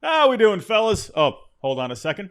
How we doing, fellas? Oh, hold on a second.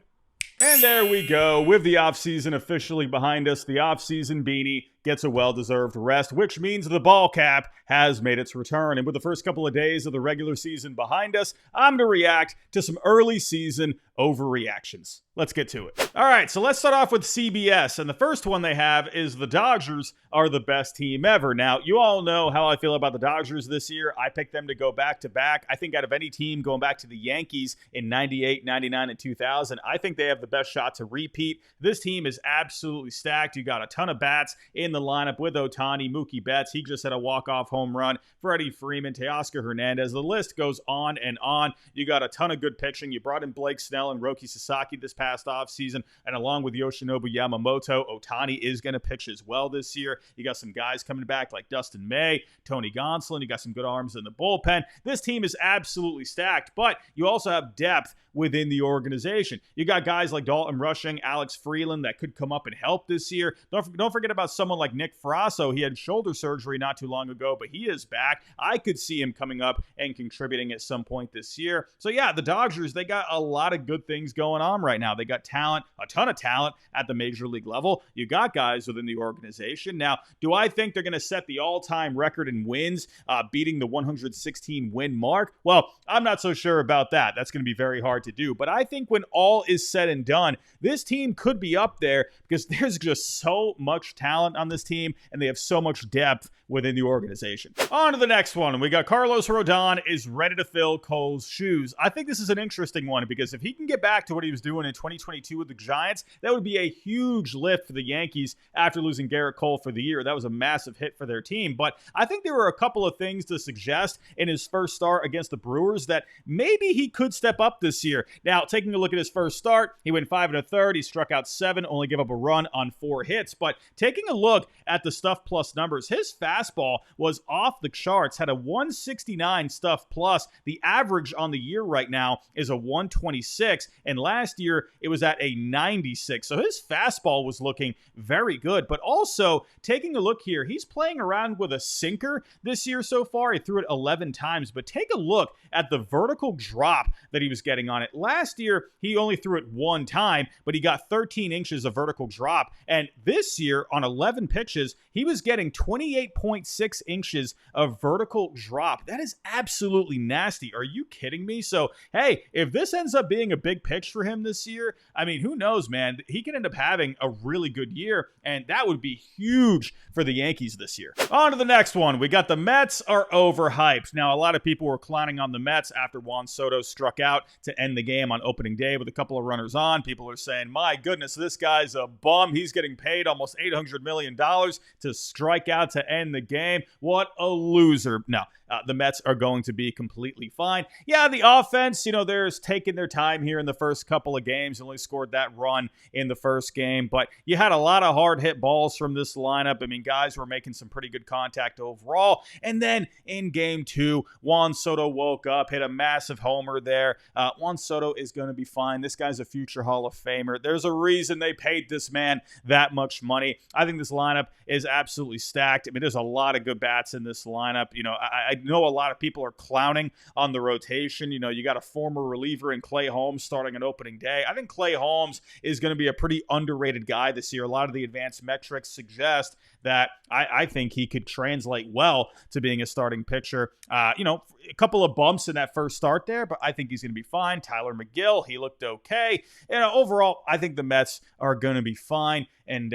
And there we go. With the offseason officially behind us, the offseason beanie gets a well-deserved rest, which means the ball cap has made its return. And with the first couple of days of the regular season behind us, I'm going to react to some early season overreactions. Let's get to it. All right, so let's start off with CBS. And the first one they have is the Dodgers are the best team ever. Now, you all know how I feel about the Dodgers this year. I picked them to go back-to-back. I think out of any team going back to the Yankees in 98, 99, and 2000, I think they have the best shot to repeat. This team is absolutely stacked. You got a ton of bats in the lineup with Ohtani, Mookie Betts. He just had a walk-off home run. Freddie Freeman, Teoscar Hernandez. The list goes on and on. You got a ton of good pitching. You brought in Blake Snell and Roki Sasaki this past offseason, and along with Yoshinobu Yamamoto, Ohtani is going to pitch as well this year. You got some guys coming back like Dustin May, Tony Gonsolin. You got some good arms in the bullpen. This team is absolutely stacked, but you also have depth within the organization. You got guys like Dalton Rushing, Alex Freeland that could come up and help this year. Don't forget about someone like Nick Frasso. He had shoulder surgery not too long ago, but he is back. I could see him coming up and contributing at some point this year. So yeah, the Dodgers, they got a lot of good things going on right now. They got talent, a ton of talent at the major league level. You got guys within the organization. Now, do I think they're going to set the all-time record in wins, beating the 116 win mark? Well, I'm not so sure about that. That's going to be very hard to do. But I think when all is said and done, this team could be up there because there's just so much talent on this team and they have so much depth within the organization. On to the next one. We got Carlos Rodon is ready to fill Cole's shoes. I think this is an interesting one because if he can get back to what he was doing in 2022 with the Giants, that would be a huge lift for the Yankees after losing Garrett Cole for the year. That was a massive hit for their team. But I think there were a couple of things to suggest in his first start against the Brewers that maybe he could step up this year. Now, taking a look at his first start, he went 5 1/3. He struck out 7, only gave up a run on 4 hits. But taking a look at the stuff plus numbers, his fastball was off the charts, had a 169 stuff plus. The average on the year right now is a 126, and last year it was at a 96. So his fastball was looking very good. But also, taking a look here, he's playing around with a sinker this year so far. He threw it 11 times, but take a look at the vertical drop that he was getting on it. Last year, he only threw it 1 time, but he got 13 inches of vertical drop. And this year, on 11 pitches, he was getting 28.6 inches of vertical drop. That is absolutely nasty. Are you kidding me? So, hey, if this ends up being a big pitch for him this year, I mean, who knows, man? He can end up having a really good year, and that would be huge for the Yankees this year. On to the next one. We got the Mets are overhyped. Now, a lot of people were clowning on the Mets after Juan Soto struck out to end the game on opening day with a couple of runners on. People are saying, my goodness, this guy's a bum. He's getting paid almost $800 million to strike out to end the game. What a loser. No, the Mets are going to be completely fine. Yeah, the offense, they're taking their time here in the first couple of games. Only scored that run in the first game, but you had a lot of hard hit balls from this lineup. I mean, guys were making some pretty good contact overall. And then in game 2, Juan Soto woke up, hit a massive homer there. Juan Soto is going to be fine. This guy's a future Hall of Famer. There's a reason they paid this man that much money. I think this lineup is absolutely stacked. I mean, there's a lot of good bats in this lineup. I know a lot of people are clowning on the rotation. You got a former reliever in Clay Holmes starting on opening day. I think Clay Holmes is going to be a pretty underrated guy this year. A lot of the advanced metrics suggest that I think he could translate well to being a starting pitcher. A couple of bumps in that first start there, but I think he's going to be fine. Tyler McGill, he looked okay. Overall, I think the Mets are going to be fine. And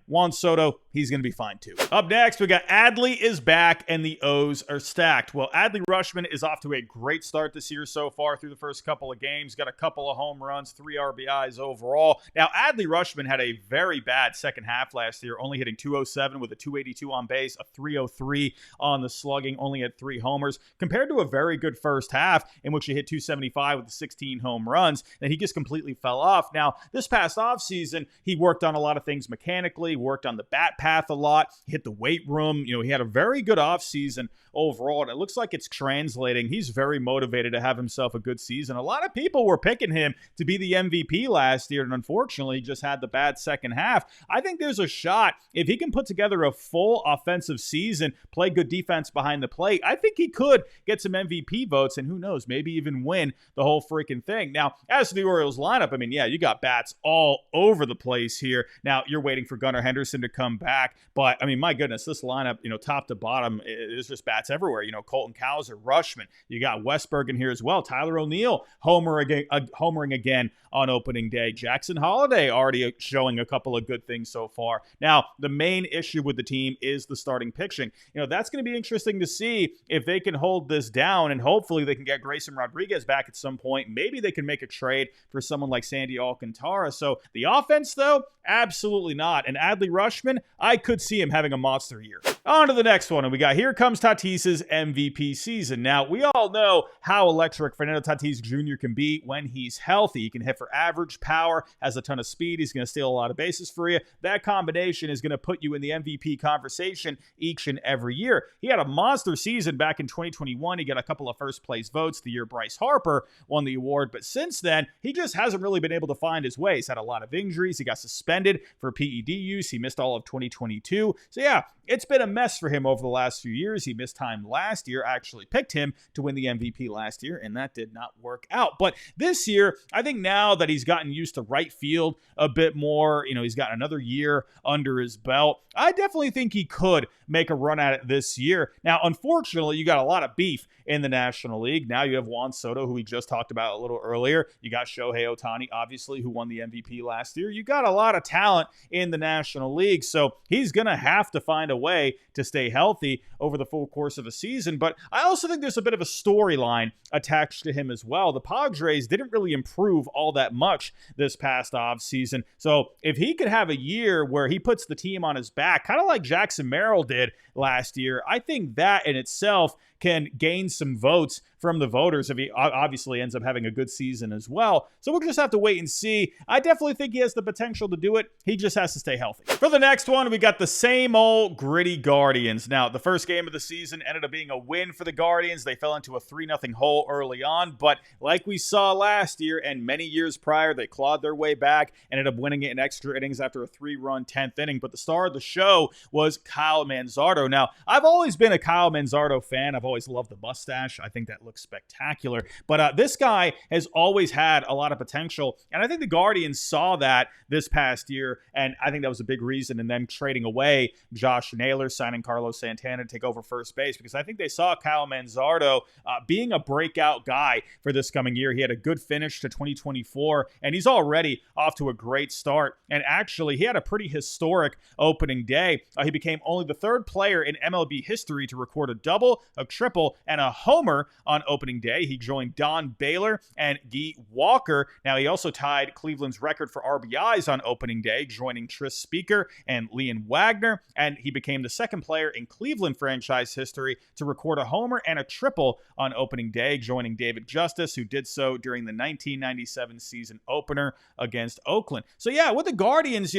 Juan Soto, he's going to be fine too. Up next, we got Adley is back and the O's are stacked. Well, Adley Rutschman is off to a great start this year so far through the first couple of games. Got a couple of home runs, 3 RBIs overall. Now, Adley Rutschman had a very bad second half last year, only hitting 207 with a 282 on base, a 303 on the slugging, only had 3 homers, compared to a very good first half in which he hit 275 with the 16 home runs, and he just completely fell off. Now, this past offseason, he worked on a lot of things mechanically, worked on the bat path a lot, hit the weight room. He had a very good offseason overall, and it looks like it's translating. He's very motivated to have himself a good season. A lot of people were picking him to be the MVP last year, and unfortunately, he just had the bad second half. I think there's a shot if he can put put together a full offensive season, play good defense behind the plate, I think he could get some MVP votes and who knows, maybe even win the whole freaking thing. Now, as to the Orioles lineup, I mean, yeah, you got bats all over the place here. Now, you're waiting for Gunnar Henderson to come back, but I mean, my goodness, this lineup, top to bottom, there's just bats everywhere. Colton Cowser, Rushman, you got Westberg in here as well. Tyler O'Neill homering again on opening day. Jackson Holliday already showing a couple of good things so far. Now, the main issue with the team is the starting pitching. That's going to be interesting to see if they can hold this down, and hopefully they can get Grayson Rodriguez back at some point. Maybe they can make a trade for someone like Sandy Alcantara. So the offense, though, absolutely not. And Adley Rutschman, I could see him having a monster year. On to the next one, and we got Here Comes Tatis's MVP season. Now, we all know how electric Fernando Tatis Jr. can be when he's healthy. He can hit for average power, has a ton of speed. He's going to steal a lot of bases for you. That combination is going to put you in the MVP conversation each and every year. He had a monster season back in 2021. He got a couple of first place votes the year Bryce Harper won the award, but since then, he just hasn't really been able to find his way. He's had a lot of injuries. He got suspended for PED use. He missed all of 2022. So yeah, it's been a mess for him over the last few years. He missed time last year. I actually picked him to win the MVP last year, and that did not work out. But this year, I think now that he's gotten used to right field a bit more, he's got another year under his belt, I definitely think he could make a run at it this year. Now, unfortunately, you got a lot of beef in the National League. Now you have Juan Soto, who we just talked about a little earlier. You got Shohei Ohtani, obviously, who won the MVP last year. You got a lot of talent in the National League, so he's going to have to find a way to stay healthy over the full course of a season. But I also think there's a bit of a storyline attached to him as well. The Padres didn't really improve all that much this past offseason. So if he could have a year where he puts the team on his back, kind of like Jackson Merrill did last year, I think that in itself can gain some votes from the voters if he obviously ends up having a good season as well. So we'll just have to wait and see. I definitely think he has the potential to do it. He just has to stay healthy. For the next one, we got the same old gritty Guardians. Now, the first game of the season ended up being a win for the Guardians. They fell into a 3-0 hole early on, but like we saw last year and many years prior, they clawed their way back, ended up winning it in extra innings after a 3-run 10th inning. But the star of the show was Kyle Manzardo. Now, I've always been a Kyle Manzardo fan. I've always loved the mustache. I think that looks spectacular. But this guy has always had a lot of potential, and I think the Guardians saw that this past year, and I think that was a big reason in them trading away Josh Naylor, signing Carlos Santana to take over first base, because I think they saw Kyle Manzardo being a breakout guy for this coming year. He had a good finish to 2024, and he's already off to a great start. And actually, he had a pretty historic opening day. He became only the third player in MLB history to record a double, a triple, and a homer on opening day. He joined Don Baylor and Guy Walker. Now, he also tied Cleveland's record for RBIs on opening day, joining Tris Speaker and Leon Wagner, and he became the second player in Cleveland franchise history to record a homer and a triple on opening day, joining David Justice, who did so during the 1997 season opener against Oakland. So yeah, with the Guardians,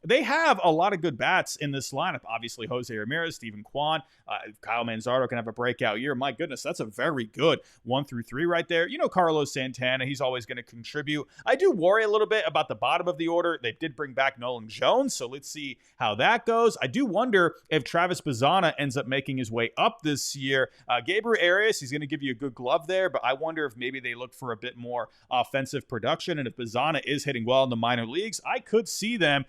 they have a lot of good bats in this lineup. Obviously, Jose Ramirez, Stephen Kwan, Kyle Manzardo can have a breakout year. My goodness, that's a very good 1 through 3 right there. Carlos Santana, he's always going to contribute. I do worry a little bit about the bottom of the order. They did bring back Nolan Jones, so let's see how that goes. I do wonder if Travis Bazzana ends up making his way up this year. Gabriel Arias, he's going to give you a good glove there, but I wonder if maybe they look for a bit more offensive production, and if Bazzana is hitting well in the minor leagues, I could see them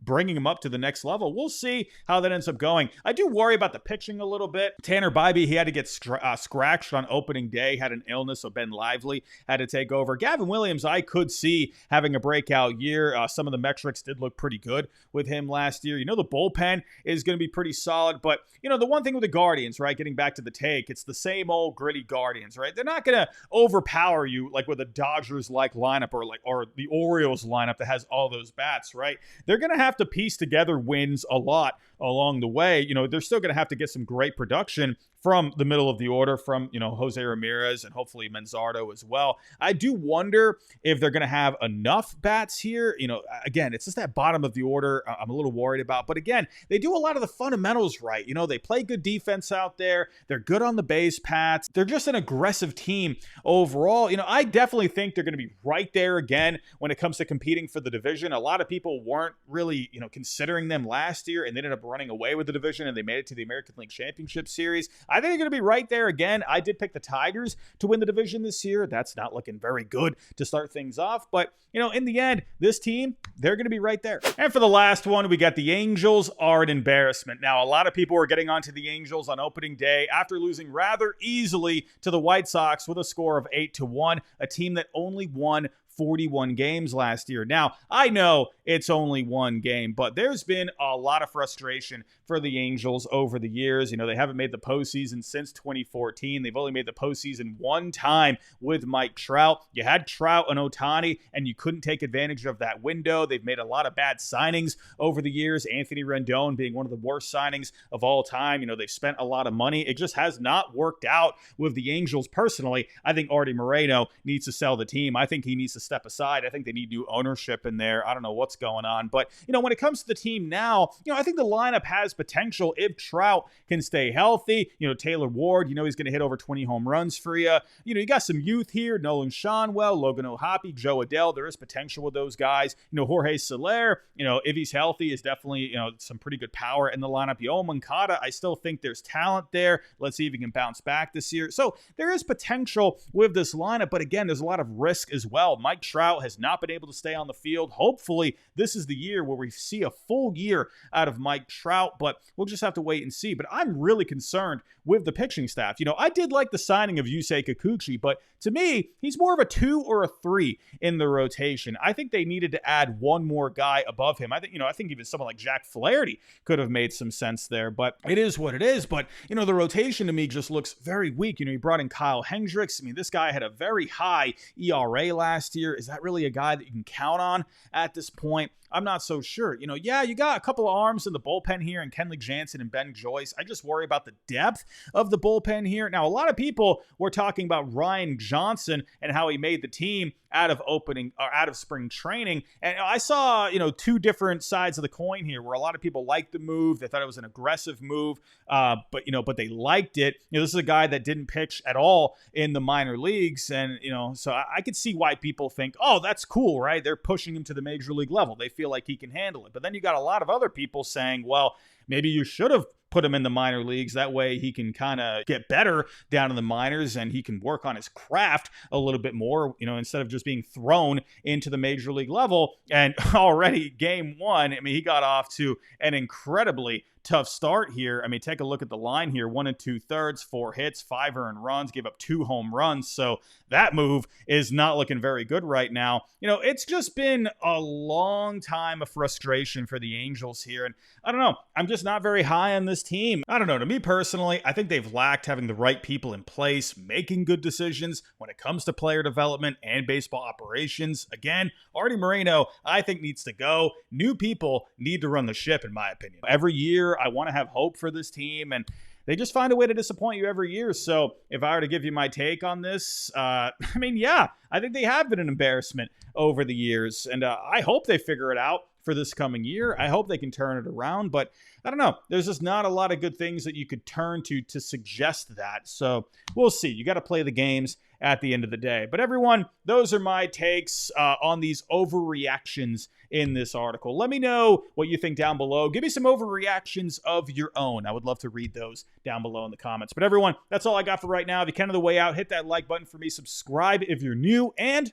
bringing him up to the next level. We'll see how that ends up going. I do worry about the pitching a little bit. Tanner Bybee, he had to get scratched on opening day, had an illness, so Ben Lively had to take over. Gavin Williams, I could see having a breakout year. Some of the metrics did look pretty good with him last year. The bullpen is going to be pretty solid, but the one thing with the Guardians, right, getting back to the take, it's the same old gritty Guardians, right? They're not going to overpower you like with a Dodgers-like lineup or the Orioles lineup that has all those bats, right? They're going to have to piece together wins a lot along the way. They're still going to have to get some great production from the middle of the order, from, Jose Ramirez and hopefully Manzardo as well. I do wonder if they're going to have enough bats here. Again, it's just that bottom of the order I'm a little worried about. But again, they do a lot of the fundamentals right. They play good defense out there. They're good on the base paths. They're just an aggressive team overall. I definitely think they're going to be right there again when it comes to competing for the division. A lot of people weren't really, considering them last year, and they ended up running away with the division, and they made it to the American League Championship Series. I think they're going to be right there again. I did pick the Tigers to win the division this year. That's not looking very good to start things off. But, in the end, this team, they're going to be right there. And for the last one, we got the Angels are an embarrassment. Now, a lot of people were getting onto the Angels on opening day after losing rather easily to the White Sox with a score of 8-1, a team that only won 41 games last year. Now, I know it's only one game, but there's been a lot of frustration for the Angels over the years. They haven't made the postseason since 2014. They've only made the postseason one time with Mike Trout. You had Trout and Ohtani, and you couldn't take advantage of that window. They've made a lot of bad signings over the years, Anthony Rendon being one of the worst signings of all time. They've spent a lot of money. It just has not worked out with the Angels. Personally, I think Artie Moreno needs to sell the team. I think he needs to step aside. I think they need new ownership in there. I don't know what's going on. But, when it comes to the team now, I think the lineup has potential if Trout can stay healthy. Taylor Ward, he's going to hit over 20 home runs for you. You got some youth here. Nolan Schanuel, Logan O'Hoppe, Joe Adell. There is potential with those guys. Jorge Soler, if he's healthy, is definitely, some pretty good power in the lineup. Yoel Moncada, I still think there's talent there. Let's see if he can bounce back this year. So there is potential with this lineup. But again, there's a lot of risk as well. Mike Trout has not been able to stay on the field. Hopefully, this is the year where we see a full year out of Mike Trout, but we'll just have to wait and see. But I'm really concerned with the pitching staff. I did like the signing of Yusei Kikuchi, but to me, he's more of a 2 or a 3 in the rotation. I think they needed to add one more guy above him. I think even someone like Jack Flaherty could have made some sense there, but it is what it is. But, the rotation to me just looks very weak. He brought in Kyle Hendricks. This guy had a very high ERA last year. Is that really a guy that you can count on at this point? I'm not so sure. You got a couple of arms in the bullpen here and Kenley Jansen and Ben Joyce. I just worry about the depth of the bullpen here. Now, a lot of people were talking about Ryan Johnson and how he made the team out of spring training. And I saw, two different sides of the coin here where a lot of people liked the move. They thought it was an aggressive move, but they liked it. This is a guy that didn't pitch at all in the minor leagues. And, so I could see why people think, oh, that's cool, right? They're pushing him to the major league level. They feel like he can handle it. But then you got a lot of other people saying, well, maybe you should have put him in the minor leagues. That way he can kind of get better down in the minors and he can work on his craft a little bit more, instead of just being thrown into the major league level. And already game one, he got off to an incredibly tough start here. Take a look at the line here. 1 2/3, 4 hits, 5 earned runs, gave up 2 home runs. So that move is not looking very good right now. It's just been a long time of frustration for the Angels here. And I don't know. I'm just not very high on this team. I don't know. To me personally, I think they've lacked having the right people in place, making good decisions when it comes to player development and baseball operations. Again, Artie Moreno, I think, needs to go. New people need to run the ship, in my opinion. Every year, I want to have hope for this team, and they just find a way to disappoint you every year. So if I were to give you my take on this, I think they have been an embarrassment over the years, and I hope they figure it out for this coming year. I hope they can turn it around, but I don't know. There's just not a lot of good things that you could turn to suggest that. So we'll see. You got to play the games at the end of the day. But everyone, those are my takes on these overreactions in this article. Let me know what you think down below. Give me some overreactions of your own. I would love to read those down below in the comments. But everyone, that's all I got for right now. If you can on the way out, hit that like button for me. Subscribe if you're new, and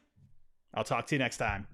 I'll talk to you next time.